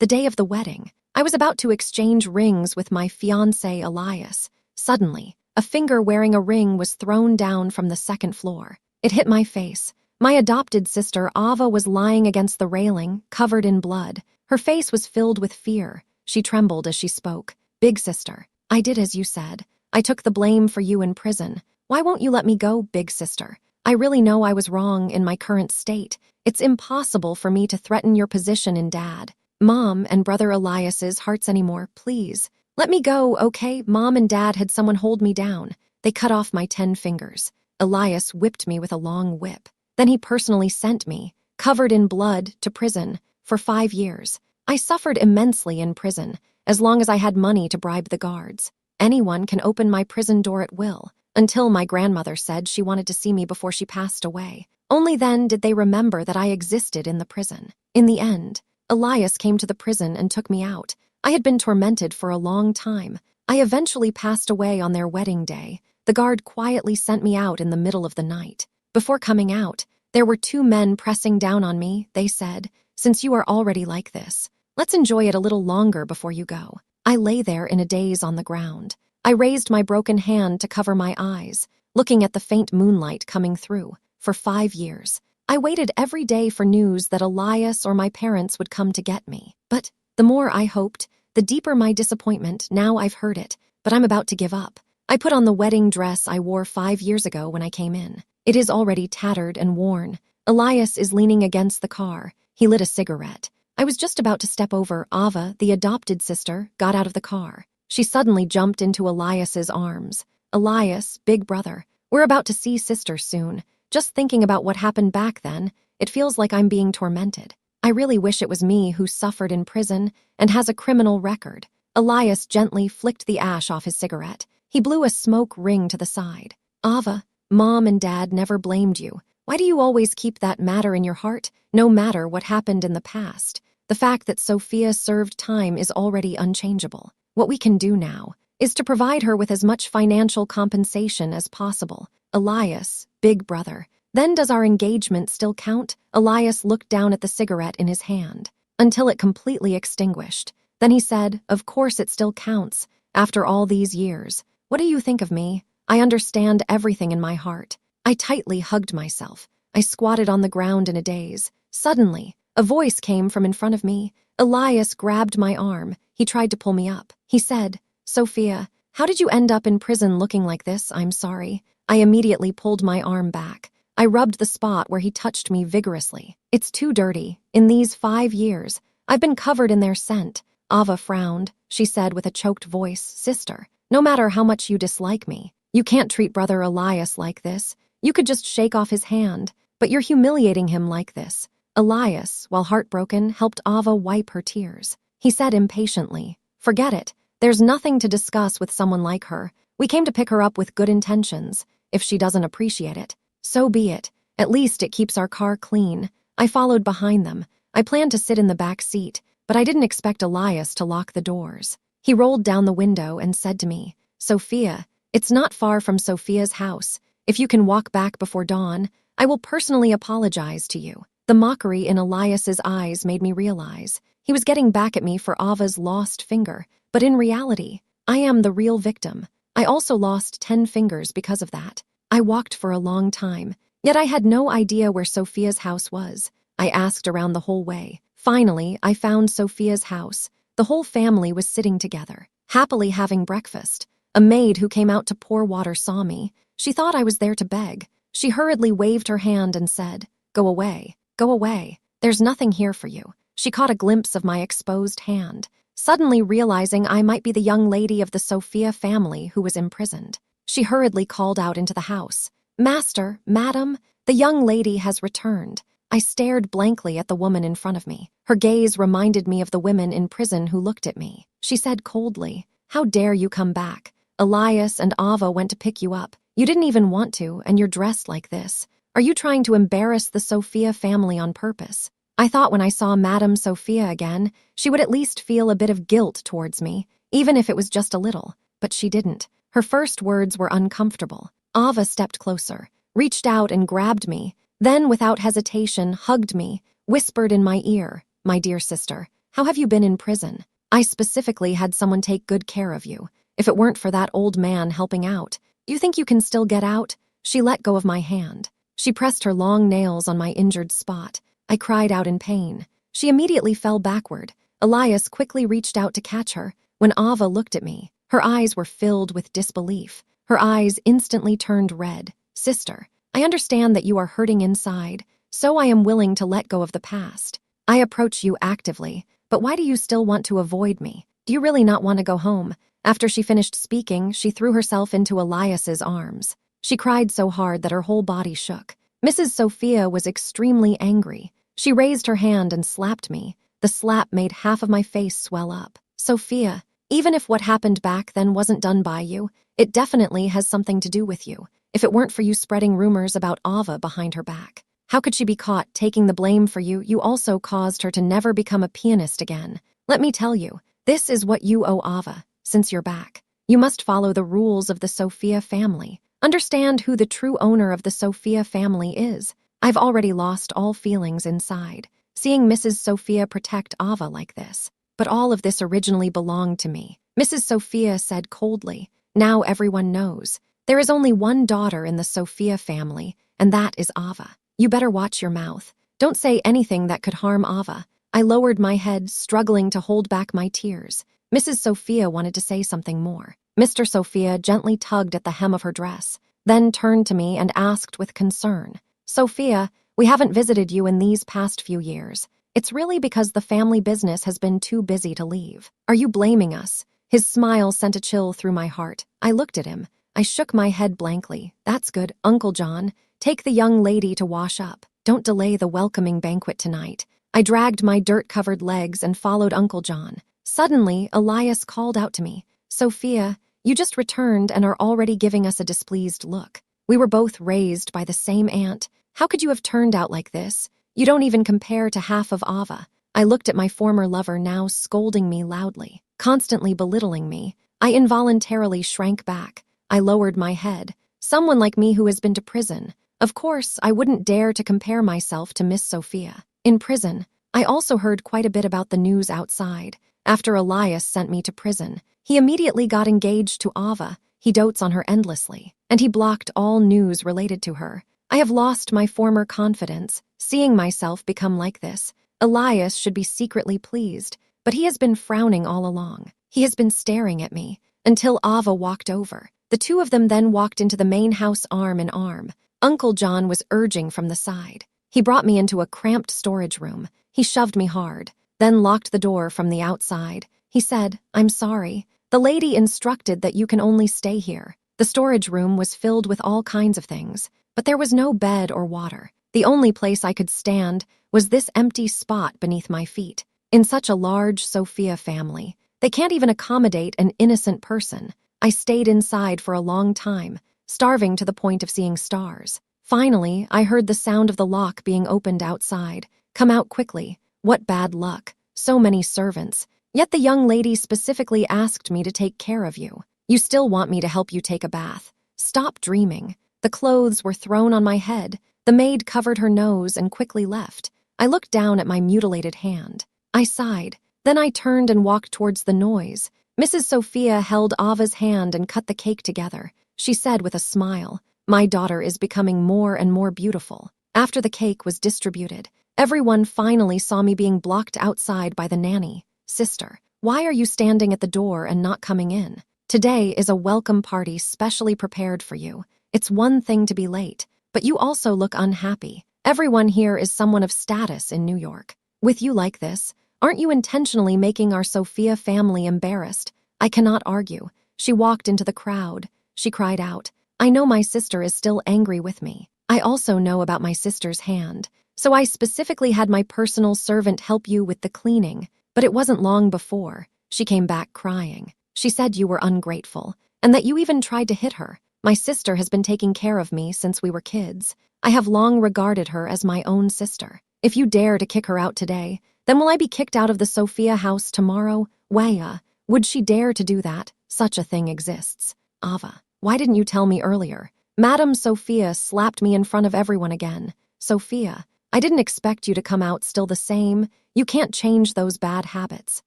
the day of the wedding. I was about to exchange rings with my fiancé Elias. Suddenly, a finger wearing a ring was thrown down from the second floor. It hit my face. My adopted sister Ava was lying against the railing, covered in blood. Her face was filled with fear. She trembled as she spoke. "Big sister, I did as you said. I took the blame for you in prison. Why won't you let me go, big sister? I really know I was wrong in my current state. It's impossible for me to threaten your position in Dad, Mom, and Brother Elias's hearts anymore, please. Let me go, okay?" Mom and Dad had someone hold me down. They cut off my 10 fingers. Elias whipped me with a long whip. Then he personally sent me, covered in blood, to prison for 5 years. I suffered immensely in prison, as long as I had money to bribe the guards. Anyone can open my prison door at will, until my grandmother said she wanted to see me before she passed away. Only then did they remember that I existed in the prison. In the end, Elias came to the prison and took me out. I had been tormented for a long time. I eventually passed away on their wedding day. The guard quietly sent me out in the middle of the night. Before coming out, there were 2 men pressing down on me. They said, "Since you are already like this, let's enjoy it a little longer before you go." I lay there in a daze on the ground. I raised my broken hand to cover my eyes, looking at the faint moonlight coming through. For 5 years, I waited every day for news that Elias or my parents would come to get me. But the more I hoped, the deeper my disappointment. Now I've heard it, but I'm about to give up. I put on the wedding dress I wore 5 years ago when I came in. It is already tattered and worn. Elias is leaning against the car. He lit a cigarette. I was just about to step over. Ava, the adopted sister, got out of the car. She suddenly jumped into Elias's arms. "Elias, big brother, we're about to see sister soon. Just thinking about what happened back then, it feels like I'm being tormented. I really wish it was me who suffered in prison and has a criminal record." Elias gently flicked the ash off his cigarette. He blew a smoke ring to the side. "Ava, Mom and Dad never blamed you. Why do you always keep that matter in your heart, no matter what happened in the past? The fact that Sophia served time is already unchangeable. What we can do now is to provide her with as much financial compensation as possible. Elias, big brother, then does our engagement still count?" Elias looked down at the cigarette in his hand, until it completely extinguished. Then he said, "Of course it still counts, after all these years. What do you think of me? I understand everything in my heart." I tightly hugged myself. I squatted on the ground in a daze. Suddenly, a voice came from in front of me. Elias grabbed my arm. He tried to pull me up. He said, "Sophia, how did you end up in prison looking like this? I'm sorry." I immediately pulled my arm back. I rubbed the spot where he touched me vigorously. "It's too dirty. In these 5 years, I've been covered in their scent." Ava frowned. She said with a choked voice, "Sister, no matter how much you dislike me, you can't treat brother Elias like this. You could just shake off his hand, but you're humiliating him like this." Elias, while heartbroken, helped Ava wipe her tears. He said impatiently, "Forget it. There's nothing to discuss with someone like her. We came to pick her up with good intentions. If she doesn't appreciate it, so be it. At least it keeps our car clean." I followed behind them. I planned to sit in the back seat, but I didn't expect Elias to lock the doors. He rolled down the window and said to me, "Sophia, it's not far from Sophia's house. If you can walk back before dawn, I will personally apologize to you." The mockery in Elias's eyes made me realize he was getting back at me for Ava's lost finger, but in reality, I am the real victim. I also lost 10 fingers because of that. I walked for a long time, yet I had no idea where Sophia's house was. I asked around the whole way. Finally, I found Sophia's house. The whole family was sitting together, happily having breakfast. A maid who came out to pour water saw me. She thought I was there to beg. She hurriedly waved her hand and said, "Go away, go away. There's nothing here for you." She caught a glimpse of my exposed hand, suddenly realizing I might be the young lady of the Sophia family who was imprisoned. She hurriedly called out into the house, "Master, madam, the young lady has returned." I stared blankly at the woman in front of me. Her gaze reminded me of the women in prison who looked at me. She said coldly, "How dare you come back? Elias and Ava went to pick you up. You didn't even want to, and you're dressed like this. Are you trying to embarrass the Sophia family on purpose?" I thought when I saw Madame Sophia again, she would at least feel a bit of guilt towards me, even if it was just a little. But she didn't. Her first words were uncomfortable. Ava stepped closer, reached out and grabbed me, then without hesitation hugged me, whispered in my ear, "My dear sister, How have you been in prison? I specifically had someone take good care of you. If it weren't for that old man helping out, you think you can still get out?" She let go of my hand. She pressed her long nails on my injured spot. I cried out in pain. She immediately fell backward. Elias quickly reached out to catch her. When Ava looked at me, her eyes were filled with disbelief. Her eyes instantly turned red. "Sister, I understand that you are hurting inside, so I am willing to let go of the past. I approach you actively, but why do you still want to avoid me? Do you really not want to go home?" After she finished speaking, she threw herself into Elias's arms. She cried so hard that her whole body shook. Mrs. Sophia was extremely angry. She raised her hand and slapped me. The slap made half of my face swell up. "Sophia, even if what happened back then wasn't done by you, it definitely has something to do with you. If it weren't for you spreading rumors about Ava behind her back, how could she be caught taking the blame for you? You also caused her to never become a pianist again. Let me tell you, this is what you owe Ava, since you're back. You must follow the rules of the Sophia family. Understand who the true owner of the Sophia family is." I've already lost all feelings inside, seeing Mrs. Sophia protect Ava like this. "But all of this originally belonged to me," Mrs. Sophia said coldly. "Now everyone knows. There is only one daughter in the Sophia family, and that is Ava. You better watch your mouth. Don't say anything that could harm Ava." I lowered my head, struggling to hold back my tears. Mrs. Sophia wanted to say something more. Mr. Sophia gently tugged at the hem of her dress, then turned to me and asked with concern, "Sophia, we haven't visited you in these past few years. It's really because the family business has been too busy to leave. Are you blaming us?" His smile sent a chill through my heart. I looked at him. I shook my head blankly. "That's good, Uncle John. Take the young lady to wash up. Don't delay the welcoming banquet tonight." I dragged my dirt-covered legs and followed Uncle John. Suddenly, Elias called out to me, "Sophia, you just returned and are already giving us a displeased look. We were both raised by the same aunt. How could you have turned out like this? You don't even compare to half of Ava." I looked at my former lover, now scolding me loudly, constantly belittling me. I involuntarily shrank back. I lowered my head. Someone like me who has been to prison. Of course, I wouldn't dare to compare myself to Miss Sophia. In prison, I also heard quite a bit about the news outside. After Elias sent me to prison, he immediately got engaged to Ava. He dotes on her endlessly, and he blocked all news related to her. I have lost my former confidence, seeing myself become like this. Elias should be secretly pleased, but he has been frowning all along. He has been staring at me, until Ava walked over. The two of them then walked into the main house arm in arm. Uncle John was urging from the side. He brought me into a cramped storage room. He shoved me hard, then locked the door from the outside. He said, "I'm sorry. The lady instructed that you can only stay here." The storage room was filled with all kinds of things, but there was no bed or water. The only place I could stand was this empty spot beneath my feet. In such a large Sophia family, they can't even accommodate an innocent person. I stayed inside for a long time, starving to the point of seeing stars. Finally, I heard the sound of the lock being opened outside. "Come out quickly." What bad luck. So many servants. Yet the young lady specifically asked me to take care of you. You still want me to help you take a bath. Stop dreaming. The clothes were thrown on my head. The maid covered her nose and quickly left. I looked down at my mutilated hand. I sighed. Then I turned and walked towards the noise. Mrs. Sophia held Ava's hand and cut the cake together. She said with a smile, "My daughter is becoming more and more beautiful." After the cake was distributed, everyone finally saw me being blocked outside by the nanny. "Sister, why are you standing at the door and not coming in? Today is a welcome party specially prepared for you. It's one thing to be late, but you also look unhappy. Everyone here is someone of status in New York. With you like this, aren't you intentionally making our Sophia family embarrassed?" I cannot argue. She walked into the crowd. She cried out, "I know my sister is still angry with me. I also know about my sister's hand. So I specifically had my personal servant help you with the cleaning. But it wasn't long before she came back crying. She said you were ungrateful, and that you even tried to hit her. My sister has been taking care of me since we were kids. I have long regarded her as my own sister. If you dare to kick her out today, then will I be kicked out of the Sophia house tomorrow? Waya, would she dare to do that? Such a thing exists. Ava, why didn't you tell me earlier?" Madam Sophia slapped me in front of everyone again. "Sophia, I didn't expect you to come out still the same. You can't change those bad habits.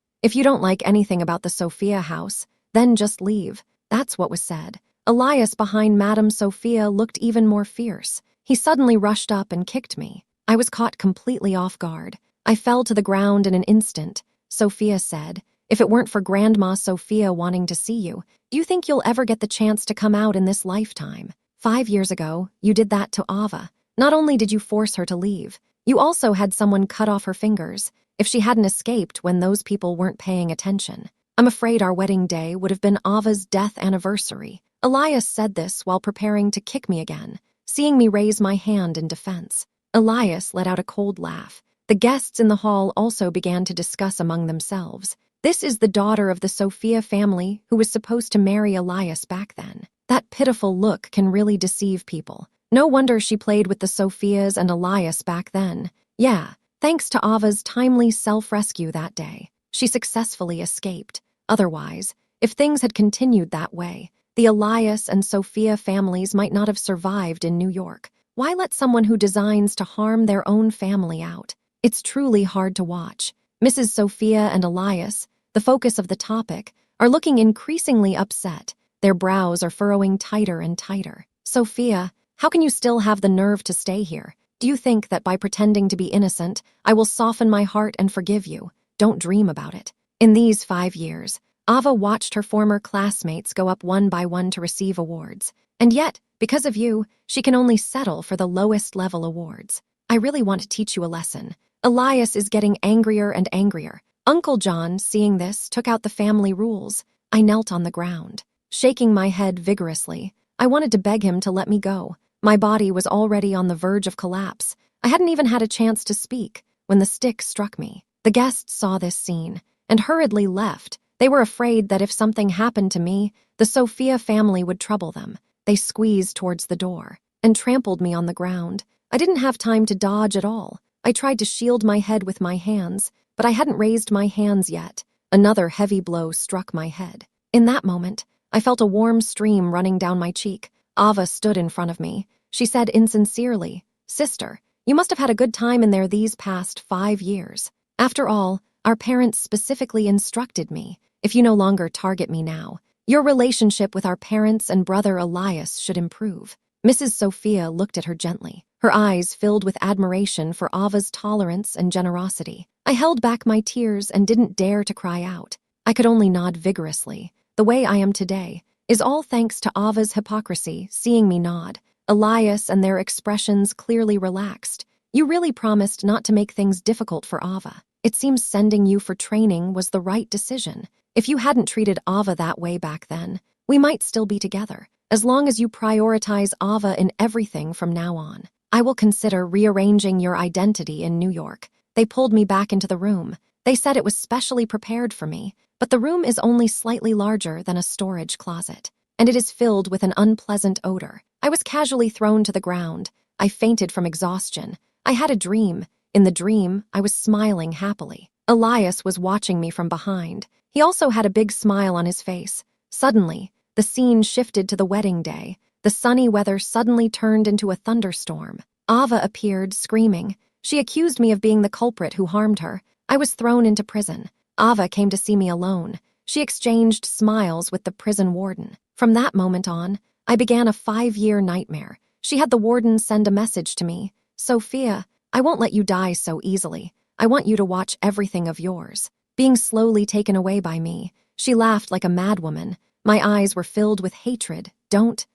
If you don't like anything about the Sophia house, then just leave. That's what was said. Elias behind Madame Sophia looked even more fierce. He suddenly rushed up and kicked me. I was caught completely off guard. I fell to the ground in an instant. Sophia said, "If it weren't for Grandma Sophia wanting to see you, do you think you'll ever get the chance to come out in this lifetime? 5 years ago, you did that to Ava. Not only did you force her to leave, you also had someone cut off her fingers if she hadn't escaped when those people weren't paying attention. I'm afraid our wedding day would have been Ava's death anniversary." Elias said this while preparing to kick me again, seeing me raise my hand in defense. Elias let out a cold laugh. The guests in the hall also began to discuss among themselves. This is the daughter of the Sophia family who was supposed to marry Elias back then. That pitiful look can really deceive people. No wonder she played with the Sophias and Elias back then. Yeah, thanks to Ava's timely self-rescue that day, she successfully escaped. Otherwise, if things had continued that way, the Elias and Sophia families might not have survived in New York. Why let someone who designs to harm their own family out? It's truly hard to watch. Mrs. Sophia and Elias, the focus of the topic, are looking increasingly upset. Their brows are furrowing tighter and tighter. "Sophia, how can you still have the nerve to stay here? Do you think that by pretending to be innocent, I will soften my heart and forgive you? Don't dream about it." In these 5 years, Ava watched her former classmates go up one by one to receive awards. And yet, because of you, she can only settle for the lowest level awards. I really want to teach you a lesson. Elias is getting angrier and angrier. Uncle John, seeing this, took out the family rules. I knelt on the ground, shaking my head vigorously. I wanted to beg him to let me go. My body was already on the verge of collapse. I hadn't even had a chance to speak when the stick struck me. The guests saw this scene and hurriedly left. They were afraid that if something happened to me, the Sophia family would trouble them. They squeezed towards the door and trampled me on the ground. I didn't have time to dodge at all. I tried to shield my head with my hands, but I hadn't raised my hands yet. Another heavy blow struck my head. In that moment, I felt a warm stream running down my cheek. Ava stood in front of me. She said insincerely, "Sister, you must have had a good time in there these past 5 years. After all, our parents specifically instructed me, if you no longer target me now, your relationship with our parents and brother Elias should improve." Mrs. Sophia looked at her gently, her eyes filled with admiration for Ava's tolerance and generosity. I held back my tears and didn't dare to cry out. I could only nod vigorously. The way I am today is all thanks to Ava's hypocrisy. Seeing me nod, Elias and their expressions clearly relaxed. "You really promised not to make things difficult for Ava. It seems sending you for training was the right decision. If you hadn't treated Ava that way back then, we might still be together. As long as you prioritize Ava in everything from now on, I will consider rearranging your identity in New York." They pulled me back into the room. They said it was specially prepared for me, but the room is only slightly larger than a storage closet, and it is filled with an unpleasant odor. I was casually thrown to the ground. I fainted from exhaustion. I had a dream. In the dream, I was smiling happily. Elias was watching me from behind. He also had a big smile on his face. Suddenly, the scene shifted to the wedding day. The sunny weather suddenly turned into a thunderstorm. Ava appeared, screaming. She accused me of being the culprit who harmed her. I was thrown into prison. Ava came to see me alone. She exchanged smiles with the prison warden. From that moment on, I began a 5-year nightmare. She had the warden send a message to me. "Sophia, I won't let you die so easily. I want you to watch everything of yours." Being slowly taken away by me, she laughed like a madwoman. My eyes were filled with hatred. Don't.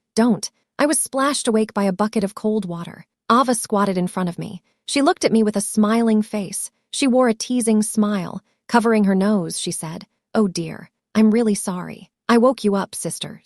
I was splashed awake by a bucket of cold water. Ava squatted in front of me. She looked at me with a smiling face. She wore a teasing smile. Covering her nose, she said, "Oh dear, I'm really sorry. I woke you up, sister.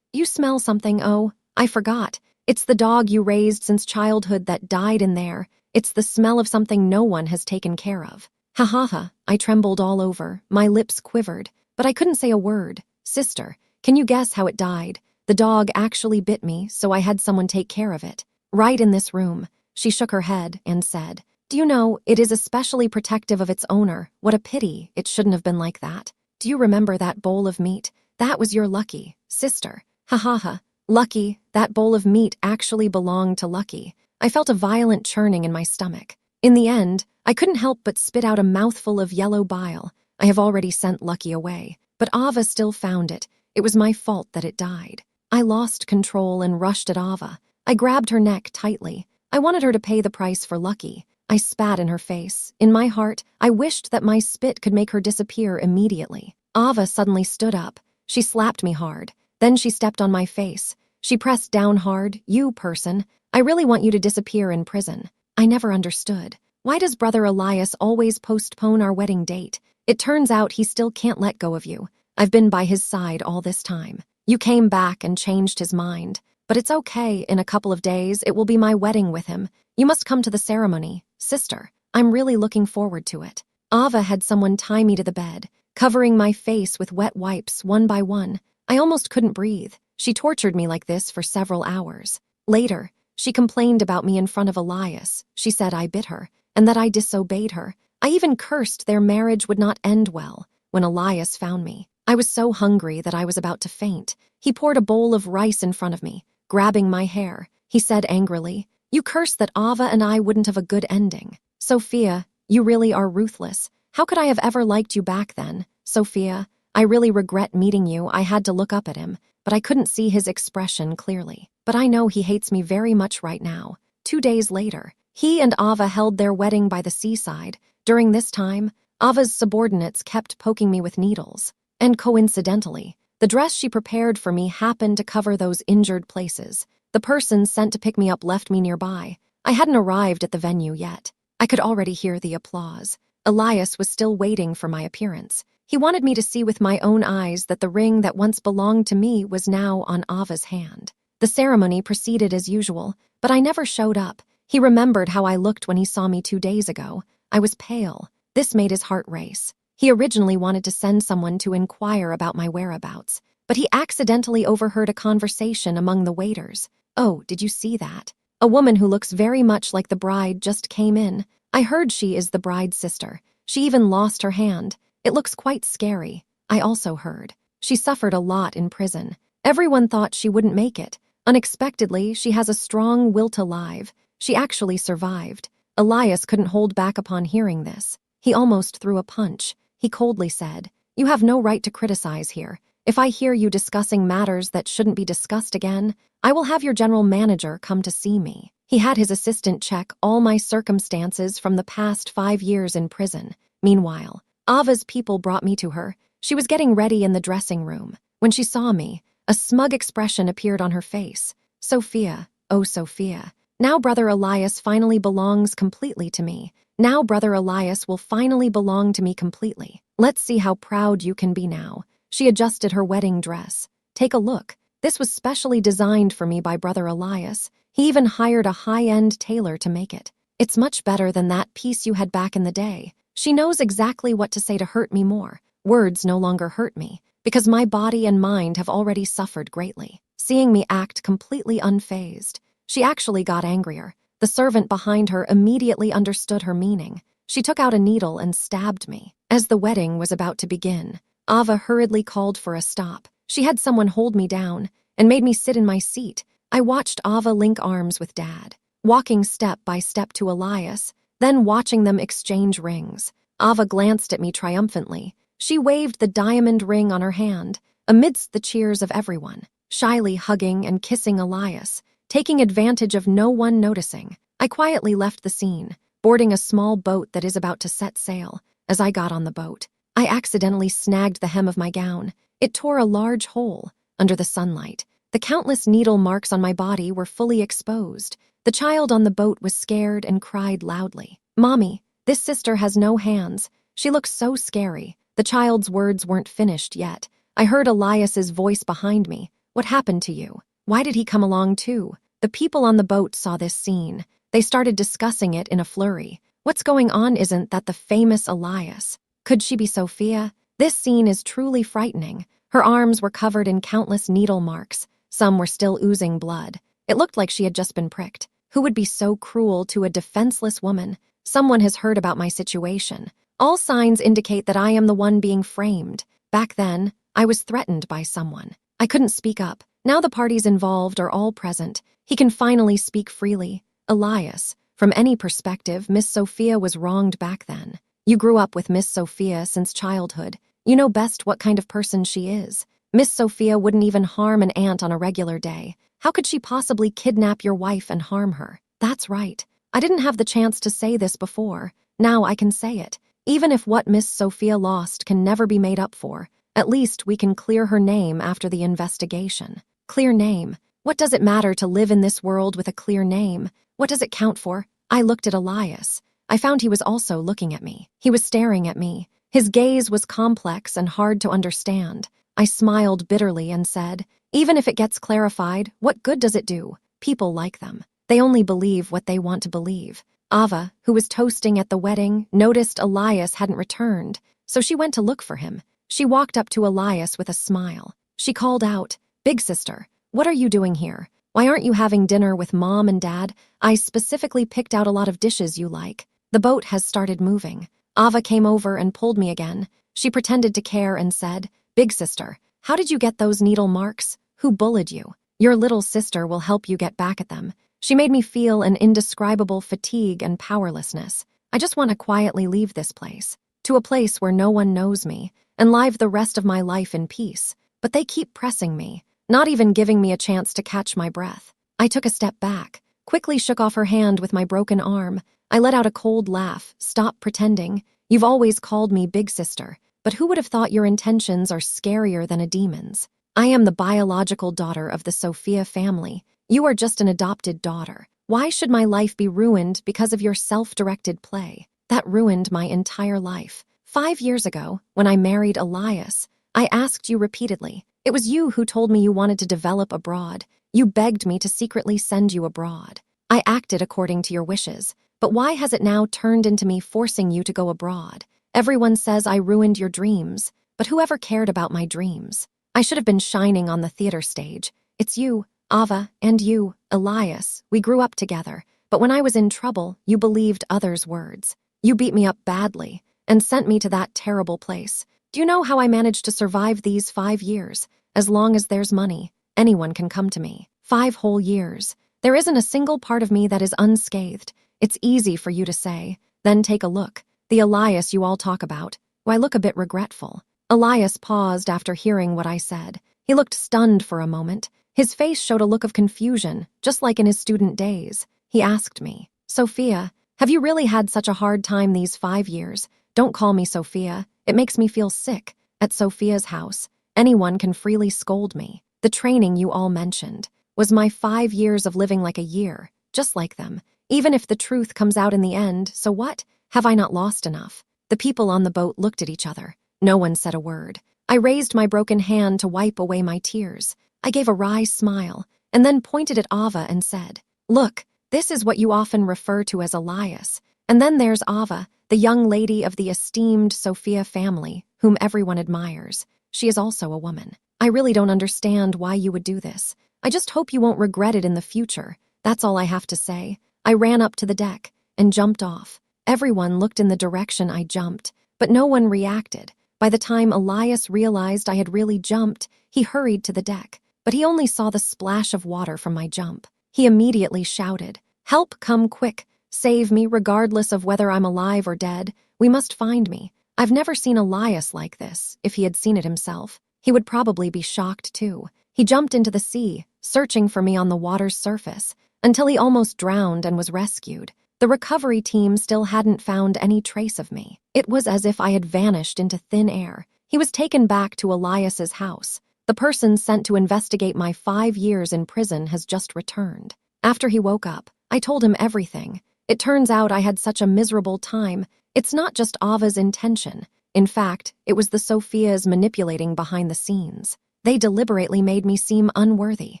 You smell something. Oh, I forgot. It's the dog you raised since childhood that died in there. It's the smell of something no one has taken care of." Ha ha ha. I trembled all over. My lips quivered, but I couldn't say a word. "Sister, can you guess how it died? The dog actually bit me, so I had someone take care of it. Right in this room." She shook her head and said, "Do you know, it is especially protective of its owner. What a pity, it shouldn't have been like that. Do you remember that bowl of meat? That was your Lucky, sister." Ha ha ha. Lucky, that bowl of meat actually belonged to Lucky. I felt a violent churning in my stomach. In the end, I couldn't help but spit out a mouthful of yellow bile. I have already sent Lucky away, but Ava still found it. It was my fault that it died. I lost control and rushed at Ava. I grabbed her neck tightly. I wanted her to pay the price for Lucky. I spat in her face. In my heart, I wished that my spit could make her disappear immediately. Ava suddenly stood up. She slapped me hard. Then she stepped on my face. She pressed down hard. You person, I really want you to disappear in prison. I never understood. Why does Brother Elias always postpone our wedding date? It turns out he still can't let go of you. I've been by his side all this time. You came back and changed his mind. But it's okay, in a couple of days it will be my wedding with him. You must come to the ceremony. Sister, I'm really looking forward to it. Ava had someone tie me to the bed, covering my face with wet wipes one by one. I almost couldn't breathe. She tortured me like this for several hours. Later, she complained about me in front of Elias. She said I bit her, and that I disobeyed her. I even cursed their marriage would not end well. When Elias found me, I was so hungry that I was about to faint. He poured a bowl of rice in front of me, grabbing my hair. He said angrily, "You cursed that Ava and I wouldn't have a good ending. Sophia, you really are ruthless. How could I have ever liked you back then? Sophia, I really regret meeting you." I had to look up at him, but I couldn't see his expression clearly. But I know he hates me very much right now. 2 days later, he and Ava held their wedding by the seaside. During this time, Ava's subordinates kept poking me with needles. And coincidentally, the dress she prepared for me happened to cover those injured places. The person sent to pick me up left me nearby. I hadn't arrived at the venue yet. I could already hear the applause. Elias was still waiting for my appearance. He wanted me to see with my own eyes that the ring that once belonged to me was now on Ava's hand. The ceremony proceeded as usual, but I never showed up. He remembered how I looked when he saw me 2 days ago. I was pale. This made his heart race. He originally wanted to send someone to inquire about my whereabouts, but he accidentally overheard a conversation among the waiters. "Oh, did you see that? A woman who looks very much like the bride just came in. I heard she is the bride's sister. She even lost her hand. It looks quite scary." I also heard. She suffered a lot in prison. Everyone thought she wouldn't make it. Unexpectedly, she has a strong will to live. She actually survived. Elias couldn't hold back upon hearing this. He almost threw a punch. He coldly said, "You have no right to criticize here. If I hear you discussing matters that shouldn't be discussed again, I will have your general manager come to see me." He had his assistant check all my circumstances from the past 5 years in prison. Meanwhile, Ava's people brought me to her. She was getting ready in the dressing room. When she saw me, a smug expression appeared on her face. "Sophia, oh Sophia, now Brother Elias finally belongs completely to me. Now Brother Elias will finally belong to me completely. Let's see how proud you can be now." She adjusted her wedding dress. "Take a look. This was specially designed for me by Brother Elias. He even hired a high-end tailor to make it. It's much better than that piece you had back in the day." She knows exactly what to say to hurt me more. Words no longer hurt me, because my body and mind have already suffered greatly. Seeing me act completely unfazed, she actually got angrier. The servant behind her immediately understood her meaning. She took out a needle and stabbed me. As the wedding was about to begin, Ava hurriedly called for a stop. She had someone hold me down and made me sit in my seat. I watched Ava link arms with Dad, walking step by step to Elias, then watching them exchange rings. Ava glanced at me triumphantly. She waved the diamond ring on her hand, amidst the cheers of everyone, shyly hugging and kissing Elias, taking advantage of no one noticing. I quietly left the scene, boarding a small boat that is about to set sail. As I got on the boat, I accidentally snagged the hem of my gown. It tore a large hole. Under the sunlight, the countless needle marks on my body were fully exposed. The child on the boat was scared and cried loudly. "Mommy, this sister has no hands. She looks so scary." The child's words weren't finished yet. I heard Elias's voice behind me. "What happened to you? Why did he come along too?" The people on the boat saw this scene. They started discussing it in a flurry. "What's going on? Isn't that the famous Elias? Could she be Sophia?" This scene is truly frightening. Her arms were covered in countless needle marks. Some were still oozing blood. It looked like she had just been pricked. Who would be so cruel to a defenseless woman? Someone has heard about my situation. All signs indicate that I am the one being framed. Back then, I was threatened by someone. I couldn't speak up. Now the parties involved are all present. He can finally speak freely. Elias, from any perspective, Miss Sophia was wronged back then. You grew up with Miss Sophia since childhood. You know best what kind of person she is. Miss Sophia wouldn't even harm an ant on a regular day. How could she possibly kidnap your wife and harm her? That's right. I didn't have the chance to say this before. Now I can say it. Even if what Miss Sophia lost can never be made up for, at least we can clear her name after the investigation. Clear name? What does it matter to live in this world with a clear name? What does it count for? I looked at Elias. I found he was also looking at me. He was staring at me. His gaze was complex and hard to understand. I smiled bitterly and said, "Even if it gets clarified, what good does it do? People like them. They only believe what they want to believe." Ava, who was toasting at the wedding, noticed Elias hadn't returned, so she went to look for him. She walked up to Elias with a smile. She called out, "Big sister, what are you doing here? Why aren't you having dinner with Mom and Dad? I specifically picked out a lot of dishes you like." The boat has started moving. Ava came over and pulled me again. She pretended to care and said, "Big sister, how did you get those needle marks? Who bullied you? Your little sister will help you get back at them." She made me feel an indescribable fatigue and powerlessness. I just want to quietly leave this place, to a place where no one knows me, and live the rest of my life in peace. But they keep pressing me, not even giving me a chance to catch my breath. I took a step back, quickly shook off her hand with my broken arm. I let out a cold laugh. "Stop pretending. You've always called me big sister, but who would have thought your intentions are scarier than a demon's? I am the biological daughter of the Sophia family. You are just an adopted daughter. Why should my life be ruined because of your self-directed play? That ruined my entire life. 5 years ago, when I married Elias, I asked you repeatedly. It was you who told me you wanted to develop abroad. You begged me to secretly send you abroad. I acted according to your wishes. But why has it now turned into me forcing you to go abroad? Everyone says I ruined your dreams, but whoever cared about my dreams? I should have been shining on the theater stage. It's you, Ava, and you, Elias. We grew up together, but when I was in trouble, you believed others' words. You beat me up badly and sent me to that terrible place. Do you know how I managed to survive these 5 years? As long as there's money, anyone can come to me. 5 whole years. There isn't a single part of me that is unscathed. It's easy for you to say. Then take a look. The Elias you all talk about. Why, look a bit regretful." Elias paused after hearing what I said. He looked stunned for a moment. His face showed a look of confusion, just like in his student days. He asked me, "Sophia, have you really had such a hard time these 5 years? Don't call me Sophia. It makes me feel sick. At Sophia's house, anyone can freely scold me. The training you all mentioned was my 5 years of living like a year, just like them. Even if the truth comes out in the end, so what? Have I not lost enough?" The people on the boat looked at each other. No one said a word. I raised my broken hand to wipe away my tears. I gave a wry smile, and then pointed at Ava and said, "Look, this is what you often refer to as Elias. And then there's Ava, the young lady of the esteemed Sophia family, whom everyone admires. She is also a woman. I really don't understand why you would do this. I just hope you won't regret it in the future. That's all I have to say." I ran up to the deck and jumped off. Everyone looked in the direction I jumped, but no one reacted. By the time Elias realized I had really jumped, he hurried to the deck, but he only saw the splash of water from my jump. He immediately shouted, "Help, come quick. Save me regardless of whether I'm alive or dead. We must find me." I've never seen Elias like this. If he had seen it himself, he would probably be shocked too. He jumped into the sea, searching for me on the water's surface, until he almost drowned and was rescued. The recovery team still hadn't found any trace of me. It was as if I had vanished into thin air. He was taken back to Elias's house. The person sent to investigate my 5 years in prison has just returned. After he woke up, I told him everything. It turns out I had such a miserable time. It's not just Ava's intention. In fact, it was the Sophia's manipulating behind the scenes. They deliberately made me seem unworthy,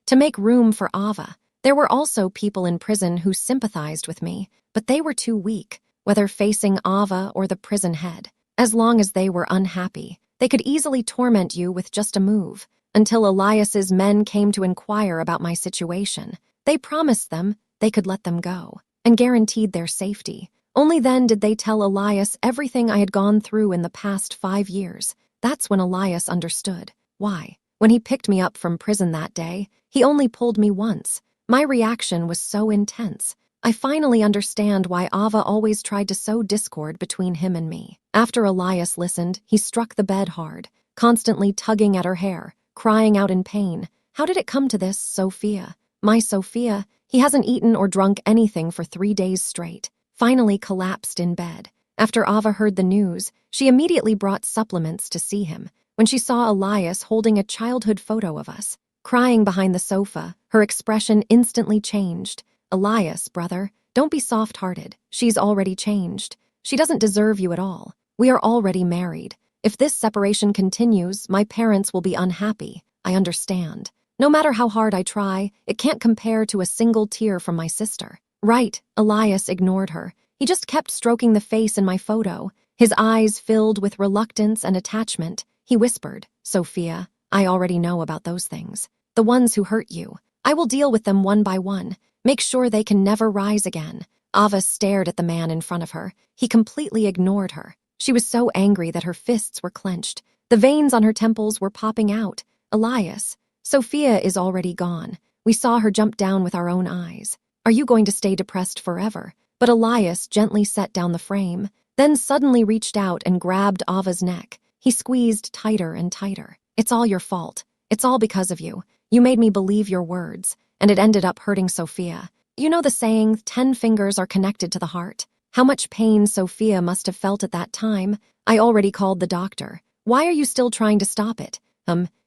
to make room for Ava. There were also people in prison who sympathized with me, but they were too weak, whether facing Ava or the prison head. As long as they were unhappy, they could easily torment you with just a move. Until Elias's men came to inquire about my situation, they promised them they could let them go, and guaranteed their safety. Only then did they tell Elias everything I had gone through in the past 5 years. That's when Elias understood. Why? When he picked me up from prison that day, he only pulled me once. My reaction was so intense. I finally understand why Ava always tried to sow discord between him and me. After Elias listened, he struck the bed hard, constantly tugging at her hair, crying out in pain. How did it come to this, Sophia? My Sophia, he hasn't eaten or drunk anything for 3 days straight. Finally collapsed in bed. After Ava heard the news, she immediately brought supplements to see him. When she saw Elias holding a childhood photo of us, crying behind the sofa, her expression instantly changed. Elias, brother, don't be soft-hearted. She's already changed. She doesn't deserve you at all. We are already married. If this separation continues, my parents will be unhappy. I understand. No matter how hard I try, it can't compare to a single tear from my sister. Right, Elias ignored her. He just kept stroking the face in my photo, his eyes filled with reluctance and attachment. He whispered, Sophia, I already know about those things. The ones who hurt you. I will deal with them one by one. Make sure they can never rise again. Ava stared at the man in front of her. He completely ignored her. She was so angry that her fists were clenched. The veins on her temples were popping out. Elias, Sophia is already gone. We saw her jump down with our own eyes. Are you going to stay depressed forever? But Elias gently set down the frame, then suddenly reached out and grabbed Ava's neck. He squeezed tighter and tighter. It's all your fault. It's all because of you. You made me believe your words, and it ended up hurting Sophia. You know the saying, 10 fingers are connected to the heart. How much pain Sophia must have felt at that time. I already called the doctor. Why are you still trying to stop it?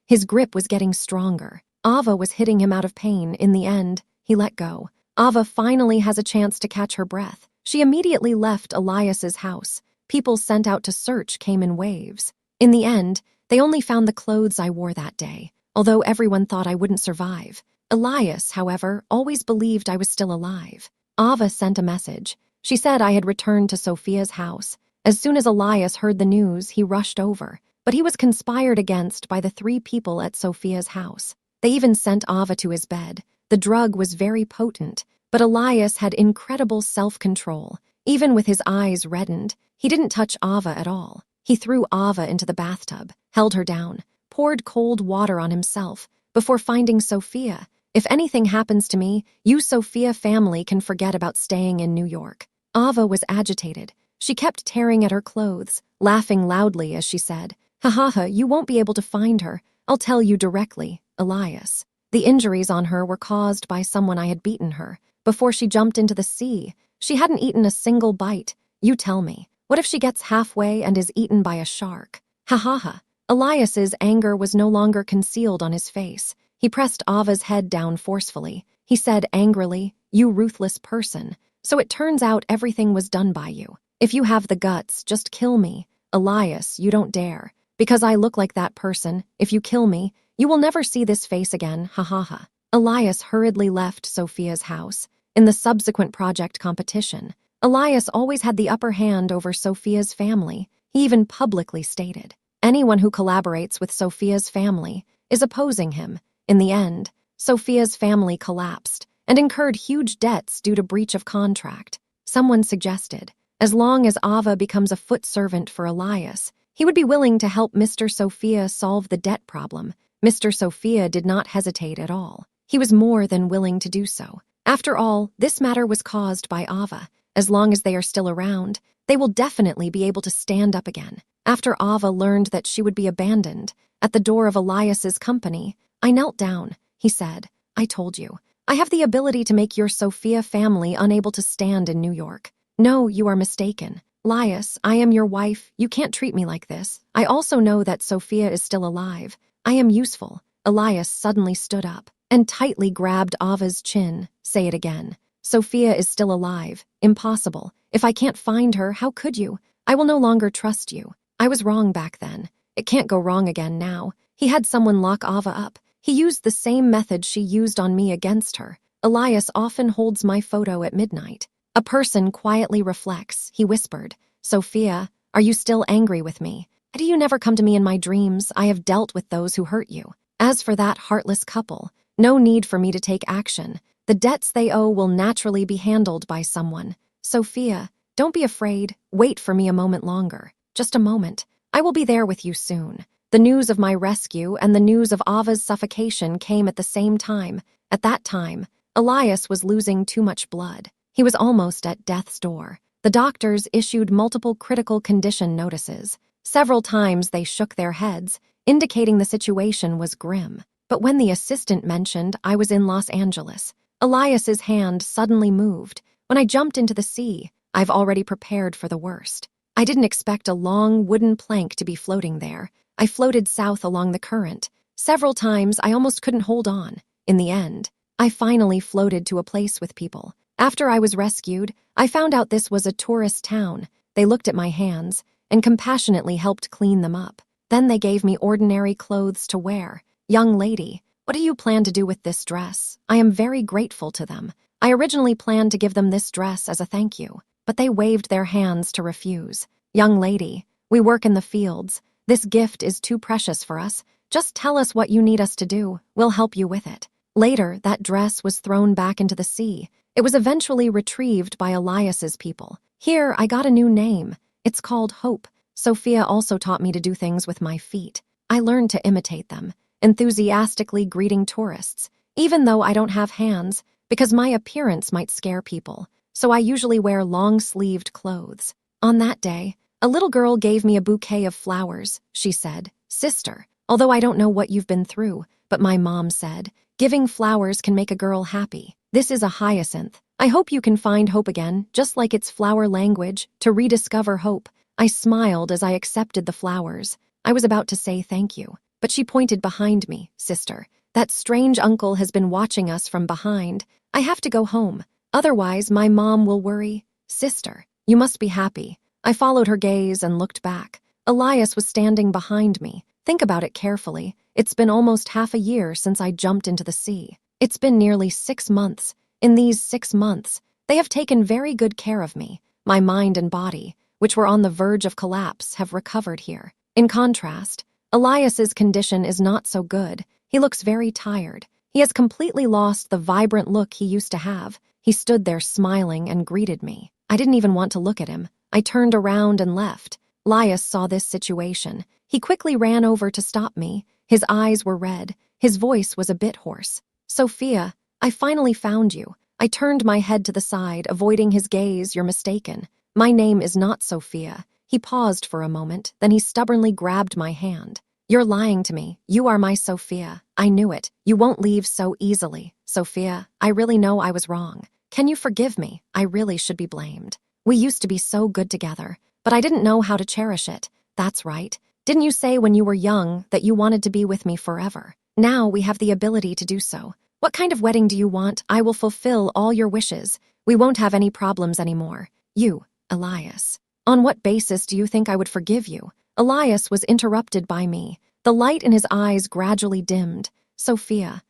His grip was getting stronger. Ava was hitting him out of pain. In the end, he let go. Ava finally has a chance to catch her breath. She immediately left Elias's house. People sent out to search came in waves. In the end, they only found the clothes I wore that day, although everyone thought I wouldn't survive. Elias, however, always believed I was still alive. Ava sent a message. She said I had returned to Sophia's house. As soon as Elias heard the news, he rushed over, but he was conspired against by the 3 people at Sophia's house. They even sent Ava to his bed. The drug was very potent, but Elias had incredible self-control. Even with his eyes reddened, he didn't touch Ava at all. He threw Ava into the bathtub, held her down, poured cold water on himself, before finding Sophia. If anything happens to me, you Sophia family can forget about staying in New York. Ava was agitated. She kept tearing at her clothes, laughing loudly as she said, "Ha ha ha, you won't be able to find her. I'll tell you directly, Elias." The injuries on her were caused by someone I had beaten her. Before she jumped into the sea, she hadn't eaten a single bite. You tell me, what if she gets halfway and is eaten by a shark? Ha ha ha. Elias's anger was no longer concealed on his face. He pressed Ava's head down forcefully. He said angrily, "You ruthless person. So it turns out everything was done by you. If you have the guts, just kill me. Elias, you don't dare. Because I look like that person, if you kill me, you will never see this face again, ha ha ha." Elias hurriedly left Sophia's house. In the subsequent project competition, Elias always had the upper hand over Sophia's family. He even publicly stated, anyone who collaborates with Sophia's family is opposing him. In the end, Sophia's family collapsed and incurred huge debts due to breach of contract. Someone suggested, as long as Ava becomes a foot servant for Elias, he would be willing to help Mr. Sophia solve the debt problem. Mr. Sophia did not hesitate at all. He was more than willing to do so. After all, this matter was caused by Ava. As long as they are still around, they will definitely be able to stand up again. After Ava learned that she would be abandoned at the door of Elias's company, I knelt down. He said, "I told you. I have the ability to make your Sophia family unable to stand in New York. No, you are mistaken. Elias, I am your wife. You can't treat me like this. I also know that Sophia is still alive. I am useful." Elias suddenly stood up and tightly grabbed Ava's chin. "Say it again. Sophia is still alive. Impossible. If I can't find her, how could you? I will no longer trust you. I was wrong back then. It can't go wrong again now." He had someone lock Ava up. He used the same method she used on me against her. Elias often holds my photo at midnight. A person quietly reflects. He whispered, "Sophia, are you still angry with me? Do you never come to me in my dreams? I have dealt with those who hurt you. As for that heartless couple, no need for me to take action. The debts they owe will naturally be handled by someone. Sophia, don't be afraid. Wait for me a moment longer. Just a moment. I will be there with you soon." The news of my rescue and the news of Ava's suffocation came at the same time. At that time, Elias was losing too much blood. He was almost at death's door. The doctors issued multiple critical condition notices. Several times they shook their heads, indicating the situation was grim. But when the assistant mentioned I was in Los Angeles, Elias's hand suddenly moved. When I jumped into the sea, I've already prepared for the worst. I didn't expect a long wooden plank to be floating there. I floated south along the current. Several times I almost couldn't hold on. In the end, I finally floated to a place with people. After I was rescued, I found out this was a tourist town. They looked at my hands and compassionately helped clean them up. Then they gave me ordinary clothes to wear. Young lady, what do you plan to do with this dress? I am very grateful to them. I originally planned to give them this dress as a thank you, but they waved their hands to refuse. Young lady, we work in the fields. This gift is too precious for us. Just tell us what you need us to do. We'll help you with it. Later, that dress was thrown back into the sea. It was eventually retrieved by Elias's people. Here, I got a new name. It's called Hope. Sophia also taught me to do things with my feet. I learned to imitate them, enthusiastically greeting tourists, even though I don't have hands, because my appearance might scare people. So I usually wear long-sleeved clothes. On that day, a little girl gave me a bouquet of flowers. She said, "Sister, although I don't know what you've been through, but my mom said, giving flowers can make a girl happy. This is a hyacinth. I hope you can find hope again, just like its flower language, to rediscover hope." I smiled as I accepted the flowers. I was about to say thank you, but she pointed behind me. "Sister, that strange uncle has been watching us from behind. I have to go home. Otherwise, my mom will worry." "Sister, you must be happy." I followed her gaze and looked back. Elias was standing behind me. Think about it carefully. It's been almost half a year since I jumped into the sea. It's been nearly 6 months. In these 6 months, they have taken very good care of me. My mind and body, which were on the verge of collapse, have recovered here. In contrast, Elias's condition is not so good. He looks very tired. He has completely lost the vibrant look he used to have. He stood there smiling and greeted me. I didn't even want to look at him. I turned around and left. Elias saw this situation. He quickly ran over to stop me. His eyes were red. His voice was a bit hoarse. "Sophia, I finally found you." I turned my head to the side, avoiding his gaze. "You're mistaken. My name is not Sophia." He paused for a moment, then he stubbornly grabbed my hand. "You're lying to me. You are my Sophia. I knew it. You won't leave so easily. Sophia, I really know I was wrong. Can you forgive me? I really should be blamed. We used to be so good together, but I didn't know how to cherish it." "That's right. Didn't you say when you were young that you wanted to be with me forever? Now we have the ability to do so. What kind of wedding do you want? I will fulfill all your wishes. We won't have any problems anymore." "You, Elias. On what basis do you think I would forgive you?" Elias was interrupted by me. The light in his eyes gradually dimmed. "Sophia,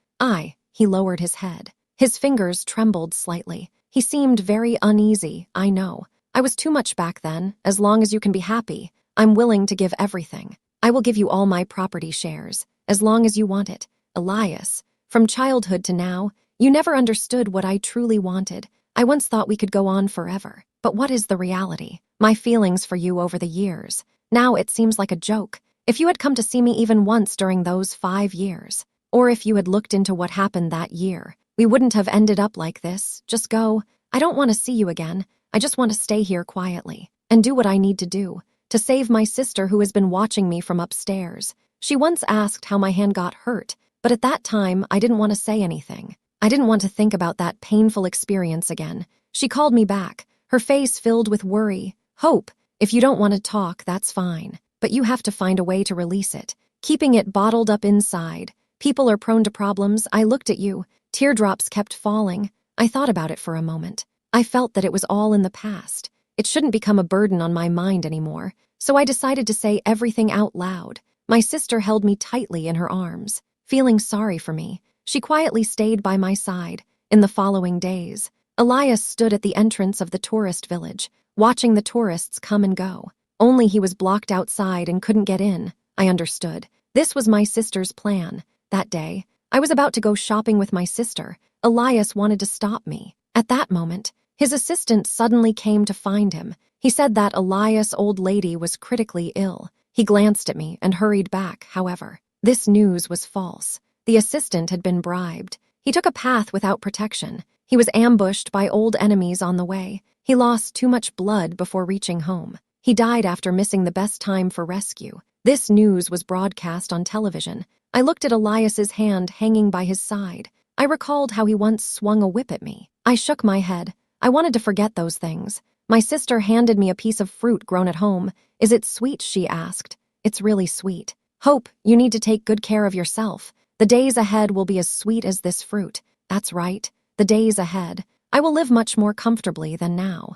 he lowered his head. His fingers trembled slightly. He seemed very uneasy. "I know. I was too much back then. As long as you can be happy, I'm willing to give everything. I will give you all my property shares, as long as you want it. Elias, from childhood to now, you never understood what I truly wanted. I once thought we could go on forever. But what is the reality? My feelings for you over the years. Now it seems like a joke. If you had come to see me even once during those 5 years, or if you had looked into what happened that year, we wouldn't have ended up like this. Just go. I don't want to see you again. I just want to stay here quietly and do what I need to do to save my sister who has been watching me from upstairs." She once asked how my hand got hurt, but at that time I didn't want to say anything. I didn't want to think about that painful experience again. She called me back, her face filled with worry. "Hope, if you don't want to talk, that's fine. But you have to find a way to release it. Keeping it bottled up inside. People are prone to problems." I looked at you. Teardrops kept falling. I thought about it for a moment. I felt that it was all in the past. It shouldn't become a burden on my mind anymore. So I decided to say everything out loud. My sister held me tightly in her arms, feeling sorry for me. She quietly stayed by my side. In the following days, Elias stood at the entrance of the tourist village, watching the tourists come and go. Only he was blocked outside and couldn't get in. I understood. This was my sister's plan. That day, I was about to go shopping with my sister. Elias wanted to stop me. At that moment, his assistant suddenly came to find him. He said that Elias' old lady was critically ill. He glanced at me and hurried back, however. This news was false. The assistant had been bribed. He took a path without protection. He was ambushed by old enemies on the way. He lost too much blood before reaching home. He died after missing the best time for rescue. This news was broadcast on television. I looked at Elias's hand hanging by his side. I recalled how he once swung a whip at me. I shook my head. I wanted to forget those things. My sister handed me a piece of fruit grown at home. "Is it sweet?" she asked. "It's really sweet." "Hope, you need to take good care of yourself. The days ahead will be as sweet as this fruit." That's right. The days ahead. I will live much more comfortably than now.